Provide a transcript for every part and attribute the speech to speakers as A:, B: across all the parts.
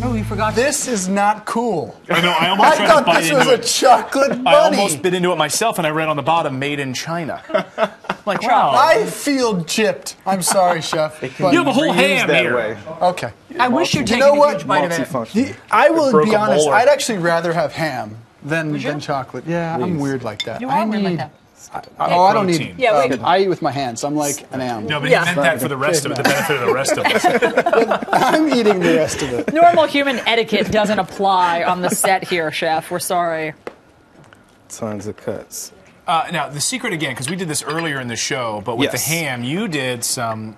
A: Oh, you forgot.
B: This is not cool.
C: I know. I almost tried to
B: thought
C: bite
B: this
C: into
B: was a
C: it.
B: chocolate bunny.
C: I almost bit into it myself, and I read on the bottom, "Made in China." Like, wow.
B: I feel gypped. I'm sorry, Chef. But
C: You have a whole ham
D: that
C: here.
D: way.
B: okay.
A: I wish you'd taken
B: know
A: a
B: what?
A: huge bite of it.
D: Multifunction.
B: I will
C: Broke
B: be
C: a
B: honest.
C: molar.
B: I'd actually rather have ham than chocolate. Yeah, I'm
D: Please.
B: weird like that.
A: You are weird like that.
B: I don't need.
C: Protein.
A: Yeah, we-
B: I eat with my hands. I'm like an animal.
C: No, but
A: Yeah.
C: he meant that for the rest of it, the benefit of the rest of us.
B: I'm eating the rest of it.
A: Normal human etiquette doesn't apply on the set here, Chef. We're sorry.
D: Tons of cuts.
C: Now, the secret again, because we did this earlier in the show, but with
D: Yes.
C: the ham, you did some.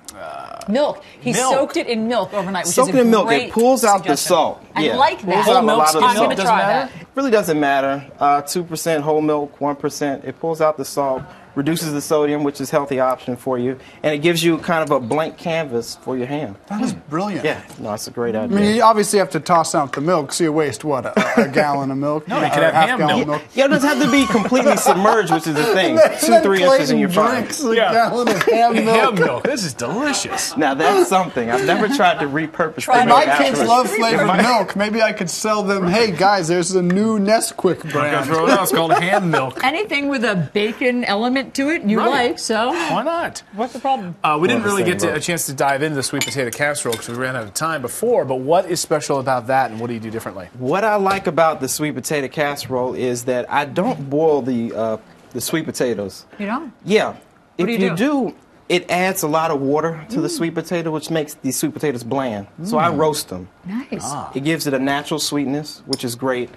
A: Milk. He
C: Milk.
A: soaked it in milk overnight, which
D: Soak
A: is
D: it
A: a
D: in milk.
A: great
D: It pulls out the
A: suggestion.
D: salt.
A: I
D: Yeah.
A: like that.
D: Pulls out a lot of the
A: I'm
D: salt.
A: going to
C: Doesn't
A: try
C: matter?
A: that.
D: It really doesn't matter. 2% whole milk, 1%. It pulls out the salt, reduces the sodium, which is a healthy option for you, and it gives you kind of a blank canvas for your ham.
B: That is brilliant.
D: Yeah, no, it's a great
B: I
D: idea.
B: mean, you obviously have to toss out the milk, so you waste what a gallon of milk.
C: No, you could
B: Or
C: have
B: half
C: ham
B: gallon
C: milk.
D: Yeah, it doesn't have to be completely submerged, which is the thing. 2-3 inches and you're fine.
B: drinks a
C: Yeah.
B: gallon of ham milk.
C: Ham milk. This is delicious.
D: Now that's something. I've never tried to repurpose
A: Try
D: the
A: it.
D: milk
B: My kids
D: afterwards.
B: love flavored milk. Maybe I could sell them. Hey guys, there's a new Nesquik
C: I'm gonna
B: brand.
C: throw it out. It's called ham milk.
A: Anything with a bacon element to it, you
C: Right.
A: like, so
C: Why not?
A: what's the problem?
C: We didn't
D: the
C: really
D: same
C: get
D: boat.
C: a chance to dive into the sweet potato casserole because we ran out of time before. But what is special about that, and what do you do differently?
D: What I like about the sweet potato casserole is that I don't boil the sweet potatoes.
A: You know?
D: Yeah. If
A: do you
D: do, it adds a lot of water to the sweet potato, which makes these sweet potatoes bland. So I roast them.
A: Nice.
D: It gives it a natural sweetness, which is great.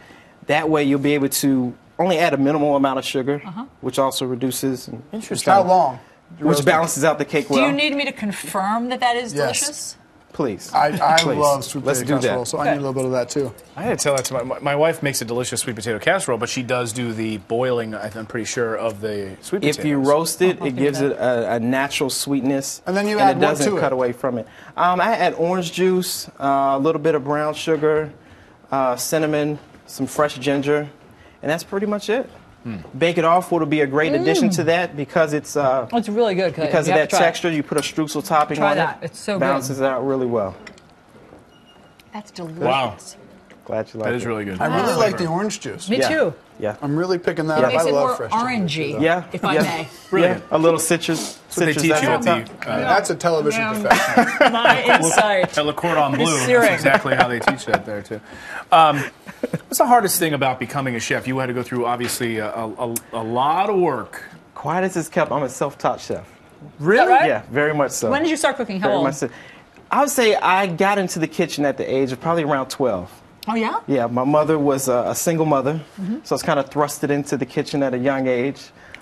D: That way you'll be able to only add a minimal amount of sugar, which also reduces.
C: Interesting.
B: How long?
D: Which balances out the cake well.
A: Do you need me to confirm that that is
B: Yes.
A: delicious?
D: Please.
B: I
D: Please.
B: love sweet
D: Let's
B: potato
D: do that.
B: casserole, so I need a little bit of that too.
C: I had to tell that to my wife makes a delicious sweet potato casserole, but she does do the boiling, I'm pretty sure, of the sweet potatoes.
D: If you roast it, it gives
A: that.
D: it a natural sweetness.
B: And then you add
D: it
B: what
D: doesn't
B: to it?
D: cut away from it. I add orange juice, a little bit of brown sugar, cinnamon, some fresh ginger, and that's pretty much it. Bake it off, what'll be a great addition to that because it's
A: It's really good
D: because
A: you
D: of
A: have
D: that
A: to try it.
D: texture. You put a streusel topping
A: Try
D: on
A: that.
D: it.
A: It's so good.
D: Balances it out really well.
A: That's delicious.
C: Wow.
D: Glad you like
C: That
D: it.
C: is really good.
B: I really like the orange juice.
A: Me
D: Yeah.
A: too.
D: Yeah.
B: I'm really picking that
D: Yeah.
B: up.
A: Makes
B: I
A: it
B: love
A: more
B: fresh ginger.
A: orangey,
D: Yeah.
A: if I
D: yeah.
A: may.
C: Brilliant.
D: Yeah. A little citrus.
C: That's what they
D: citrus
C: teach you at
D: aspect.
C: the
B: That's a television
A: Yeah.
B: professional.
A: My insight.
C: at Le Cordon Bleu.
A: searing.
C: That's exactly how they teach that there, too. What's the hardest thing about becoming a chef? You had to go through, obviously, a lot of work.
D: Quiet as it's kept, I'm a self-taught chef.
A: Really? Right?
D: Yeah, very much so.
A: When did you start cooking? How
D: Very
A: old?
D: much so. I would say I got into the kitchen at the age of probably around 12.
A: Oh, yeah?
D: Yeah, my mother was a single mother, so I was kind of thrusted into the kitchen at a young age.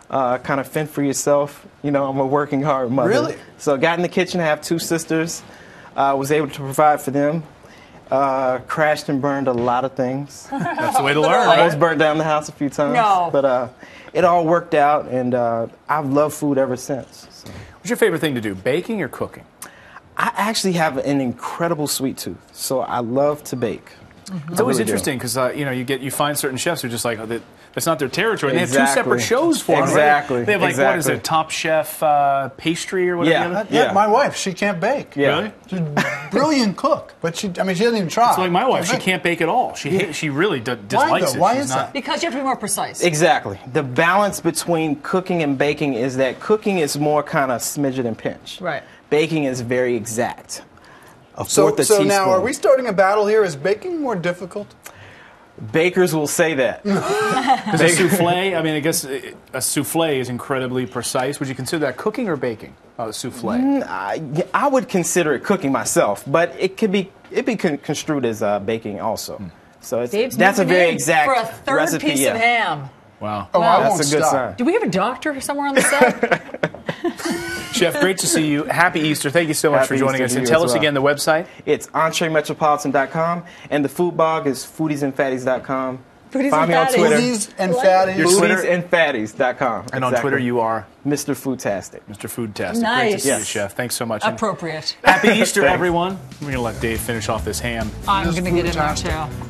D: Kind of fend for yourself. You know, I'm a working hard mother.
B: Really?
D: So I got in the kitchen. I have 2 sisters. Was able to provide for them. Crashed and burned a lot of things.
C: That's the way to learn,
D: Almost
C: right?
D: burned down the house a few times.
A: No.
D: But it all worked out, and I've loved food ever since. So.
C: What's your favorite thing to do, baking or cooking?
D: I actually have an incredible sweet tooth, so I love to bake.
C: It's always
D: really do.
C: interesting because you find certain chefs who are just like that's not their territory. And they have 2
D: Exactly.
C: separate shows for them. Right?
D: Exactly.
C: They have what is
D: Exactly.
C: it, Top Chef pastry or whatever.
D: Yeah.
C: the other-
D: Yeah.
B: My wife, she can't bake.
D: Yeah.
C: Really?
B: She's a brilliant cook, but she doesn't even try.
C: It's like my wife. She can't bake at all. She really dislikes
B: though?
C: it.
B: Why
C: She's
B: is
C: not,
B: that?
A: Because you have to be more precise.
D: Exactly. The balance between cooking and baking is that cooking is more kind of smidget and pinch.
A: Right.
D: Baking is very exact. A
B: So
D: fourth a teaspoon.
B: now, are we starting a battle here? Is baking more difficult?
D: Bakers will say that.
C: Because a souffle, I mean, I guess a souffle is incredibly precise. Would you consider that cooking or baking? A souffle.
D: I would consider it cooking myself, but it could be construed as baking also. So
A: Dave's
D: that's a
A: moving
D: very
A: in
D: exact
A: for a third
D: recipe.
A: piece
D: yeah.
A: of ham.
C: Wow.
B: Oh, I
D: That's
B: won't
D: a good
B: stop.
D: sign.
A: Do we have a doctor somewhere on the set?
C: Chef, great to see you. Happy Easter. Thank you so much
D: Happy
C: for joining
D: Easter
C: us.
D: to
C: And
D: you
C: tell
D: as
C: us
D: well.
C: again the website.
D: It's entremetropolitan.com, and the food blog is foodiesandfatties.com.
A: Foodies
D: Find
A: and
D: me on
A: Fatties.
D: Twitter.
B: Foodies and
A: What?
B: fatties.
C: Your Twitter-
D: Foodiesandfatties.com.
C: And on Twitter, you are
D: Mr. Foodtastic.
C: Mr. Foodtastic. Great to
A: Nice.
C: see you,
D: Yes.
C: Chef. Thanks so much. And
A: Appropriate.
C: Happy Easter,
D: Thanks.
C: everyone. We're going to let Dave finish off this ham.
A: I'm going to get in there
B: fantastic.
A: too.